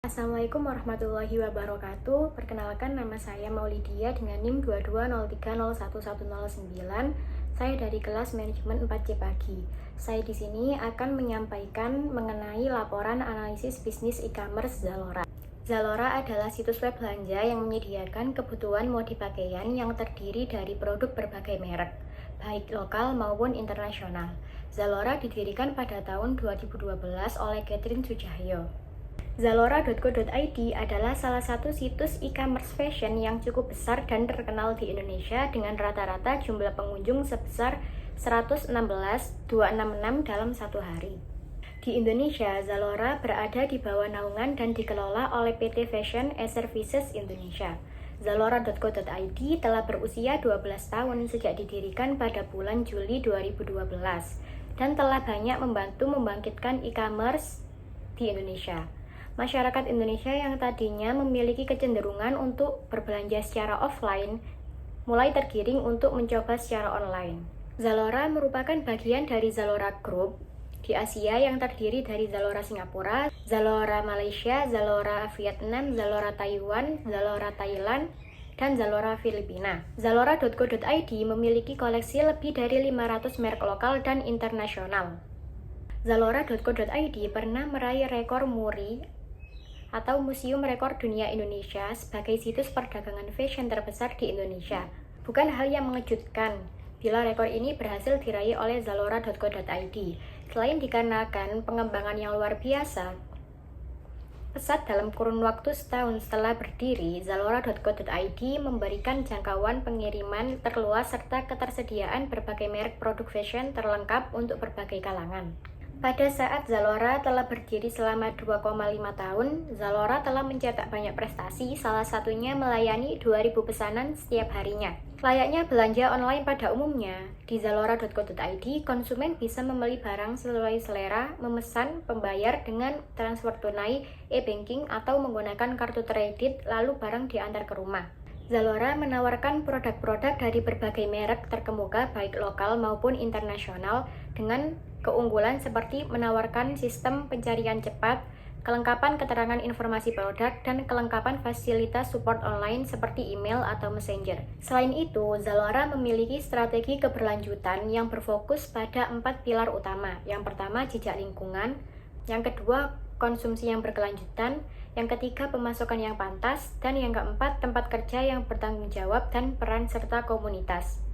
Assalamualaikum warahmatullahi wabarakatuh. Perkenalkan, nama saya Maulidia dengan NIM 220301109. Saya dari kelas manajemen 4C pagi. Saya di sini akan menyampaikan mengenai laporan analisis bisnis e-commerce Zalora. Zalora adalah situs web belanja yang menyediakan kebutuhan mode pakaian yang terdiri dari produk berbagai merek, baik lokal maupun internasional. Zalora didirikan pada tahun 2012 oleh Catherine Sujahyo. Zalora.co.id adalah salah satu situs e-commerce fashion yang cukup besar dan terkenal di Indonesia dengan rata-rata jumlah pengunjung sebesar 116,266 dalam satu hari. Di Indonesia, Zalora berada di bawah naungan dan dikelola oleh PT Fashion Services Indonesia. Zalora.co.id telah berusia 12 tahun sejak didirikan pada bulan Juli 2012 dan telah banyak membantu membangkitkan e-commerce di Indonesia. Masyarakat Indonesia yang tadinya memiliki kecenderungan untuk berbelanja secara offline mulai tergiring untuk mencoba secara online. Zalora merupakan bagian dari Zalora Group di Asia yang terdiri dari Zalora Singapura, Zalora Malaysia, Zalora Vietnam, Zalora Taiwan, Zalora Thailand, dan Zalora Filipina. Zalora.co.id memiliki koleksi lebih dari 500 merek lokal dan internasional. Zalora.co.id pernah meraih rekor MURI atau Museum Rekor Dunia Indonesia sebagai situs perdagangan fashion terbesar di Indonesia. Bukan hal yang mengejutkan bila rekor ini berhasil diraih oleh Zalora.co.id. Selain dikarenakan pengembangan yang luar biasa, pesat dalam kurun waktu setahun setelah berdiri, Zalora.co.id memberikan jangkauan pengiriman terluas serta ketersediaan berbagai merek produk fashion terlengkap untuk berbagai kalangan. Pada saat Zalora telah berdiri selama 2,5 tahun, Zalora telah mencetak banyak prestasi, salah satunya melayani 2.000 pesanan setiap harinya. Layaknya belanja online pada umumnya, di Zalora.co.id, konsumen bisa membeli barang sesuai selera, memesan, membayar dengan transfer tunai, e-banking, atau menggunakan kartu kredit, lalu barang diantar ke rumah. Zalora menawarkan produk-produk dari berbagai merek terkemuka baik lokal maupun internasional dengan keunggulan seperti menawarkan sistem pencarian cepat, kelengkapan keterangan informasi produk, dan kelengkapan fasilitas support online seperti email atau messenger. Selain itu, Zalora memiliki strategi keberlanjutan yang berfokus pada 4 pilar utama. Yang pertama, jejak lingkungan. Yang kedua, konsumsi yang berkelanjutan. Yang ketiga, pemasukan yang pantas. Dan yang keempat, tempat kerja yang bertanggung jawab dan peran serta komunitas.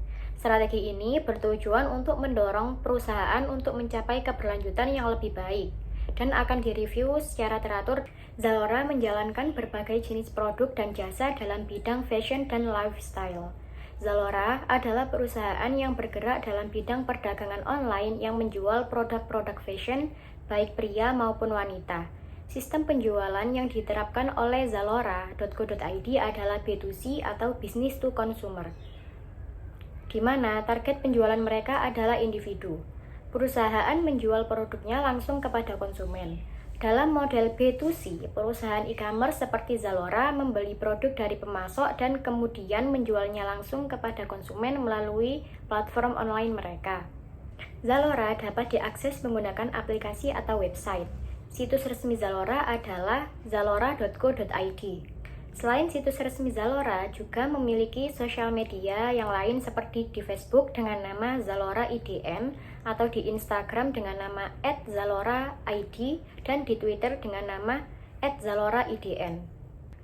Strategi ini bertujuan untuk mendorong perusahaan untuk mencapai keberlanjutan yang lebih baik dan akan direview secara teratur. Zalora menjalankan berbagai jenis produk dan jasa dalam bidang fashion dan lifestyle. Zalora adalah perusahaan yang bergerak dalam bidang perdagangan online yang menjual produk-produk fashion baik pria maupun wanita. Sistem penjualan yang diterapkan oleh Zalora.co.id adalah B2C atau business to consumer, di mana target penjualan mereka adalah individu. Perusahaan menjual produknya langsung kepada konsumen. Dalam model B2C, perusahaan e-commerce seperti Zalora membeli produk dari pemasok dan kemudian menjualnya langsung kepada konsumen melalui platform online mereka. Zalora dapat diakses menggunakan aplikasi atau website. Situs resmi Zalora adalah zalora.co.id. Selain situs resmi Zalora, juga memiliki sosial media yang lain seperti di Facebook dengan nama Zalora IDN atau di Instagram dengan nama @zaloraid dan di Twitter dengan nama @zaloraidn.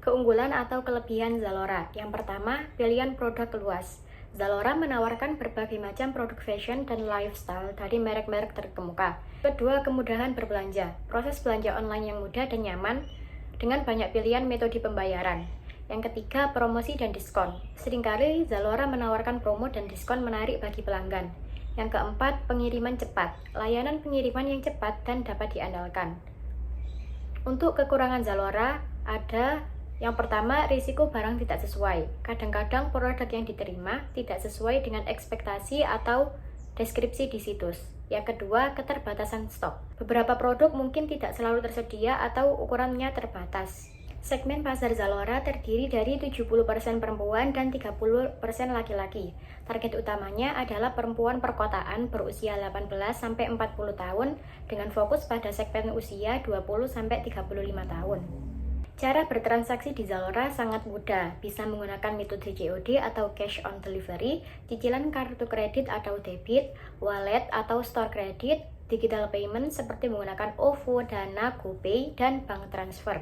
Keunggulan atau kelebihan Zalora. Yang pertama, pilihan produk luas. Zalora menawarkan berbagai macam produk fashion dan lifestyle dari merek-merek terkemuka. Kedua, kemudahan berbelanja. Proses belanja online yang mudah dan nyaman dengan banyak pilihan metode pembayaran. Yang ketiga, promosi dan diskon. Seringkali Zalora menawarkan promo dan diskon menarik bagi pelanggan. Yang keempat, pengiriman cepat. Layanan pengiriman yang cepat dan dapat diandalkan. Untuk kekurangan Zalora ada yang pertama, risiko barang tidak sesuai. Kadang-kadang produk yang diterima tidak sesuai dengan ekspektasi atau deskripsi di situs. Yang kedua, keterbatasan stok. Beberapa produk mungkin tidak selalu tersedia atau ukurannya terbatas. Segmen pasar Zalora terdiri dari 70% perempuan dan 30% laki-laki. Target utamanya adalah perempuan perkotaan berusia 18-40 tahun dengan fokus pada segmen usia 20-35 tahun. Cara bertransaksi di Zalora sangat mudah, bisa menggunakan metode COD atau cash on delivery, cicilan kartu kredit atau debit, wallet atau store kredit, digital payment seperti menggunakan OVO, Dana, GoPay, dan bank transfer.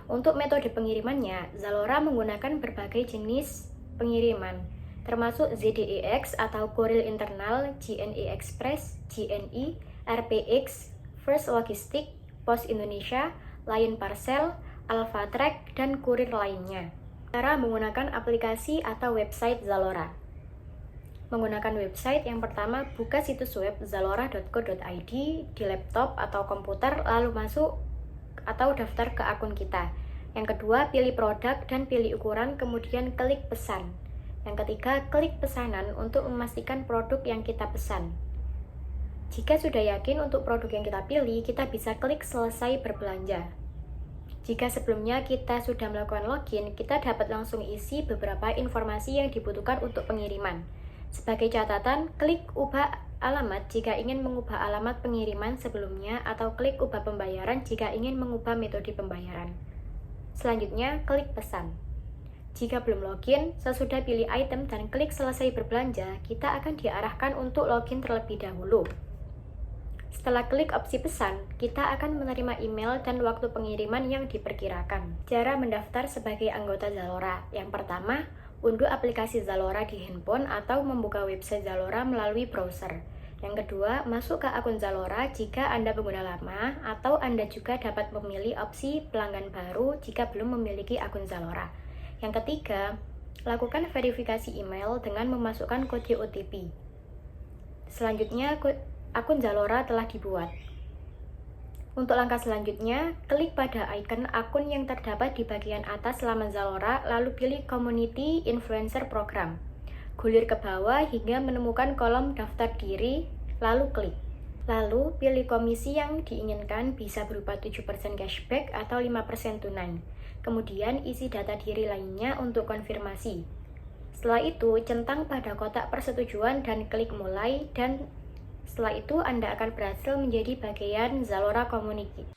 Untuk metode pengirimannya, Zalora menggunakan berbagai jenis pengiriman, termasuk ZDEX atau Kurir Internal, JNE Express, JNE, RPX, First Logistik, Pos Indonesia, Lion Parcel, Alphatrack, dan kurir lainnya. Cara menggunakan aplikasi atau website Zalora. Menggunakan website, yang pertama buka situs web zalora.co.id di laptop atau komputer, lalu masuk atau daftar ke akun kita. Yang kedua, pilih produk dan pilih ukuran, kemudian klik pesan. Yang ketiga, klik pesanan untuk memastikan produk yang kita pesan. Jika sudah yakin untuk produk yang kita pilih, kita bisa klik selesai berbelanja. Jika sebelumnya kita sudah melakukan login, kita dapat langsung isi beberapa informasi yang dibutuhkan untuk pengiriman. Sebagai catatan, klik ubah alamat jika ingin mengubah alamat pengiriman sebelumnya, atau klik ubah pembayaran jika ingin mengubah metode pembayaran. Selanjutnya, klik pesan. Jika belum login, sesudah pilih item dan klik selesai berbelanja, kita akan diarahkan untuk login terlebih dahulu. Setelah klik opsi pesan, kita akan menerima email dan waktu pengiriman yang diperkirakan. Cara mendaftar sebagai anggota Zalora. Yang pertama, unduh aplikasi Zalora di handphone atau membuka website Zalora melalui browser. Yang kedua, masuk ke akun Zalora jika Anda pengguna lama, atau Anda juga dapat memilih opsi pelanggan baru jika belum memiliki akun Zalora. Yang ketiga, lakukan verifikasi email dengan memasukkan kode OTP. Selanjutnya, akun Zalora telah dibuat. Untuk langkah selanjutnya, klik pada icon akun yang terdapat di bagian atas laman Zalora, lalu pilih Community Influencer Program. Gulir ke bawah hingga menemukan kolom daftar diri, lalu klik. Lalu, pilih komisi yang diinginkan, bisa berupa 7% cashback atau 5% tunai. Kemudian, isi data diri lainnya untuk konfirmasi. Setelah itu, centang pada kotak persetujuan dan klik mulai, dan setelah itu Anda akan berhasil menjadi bagian Zalora Community.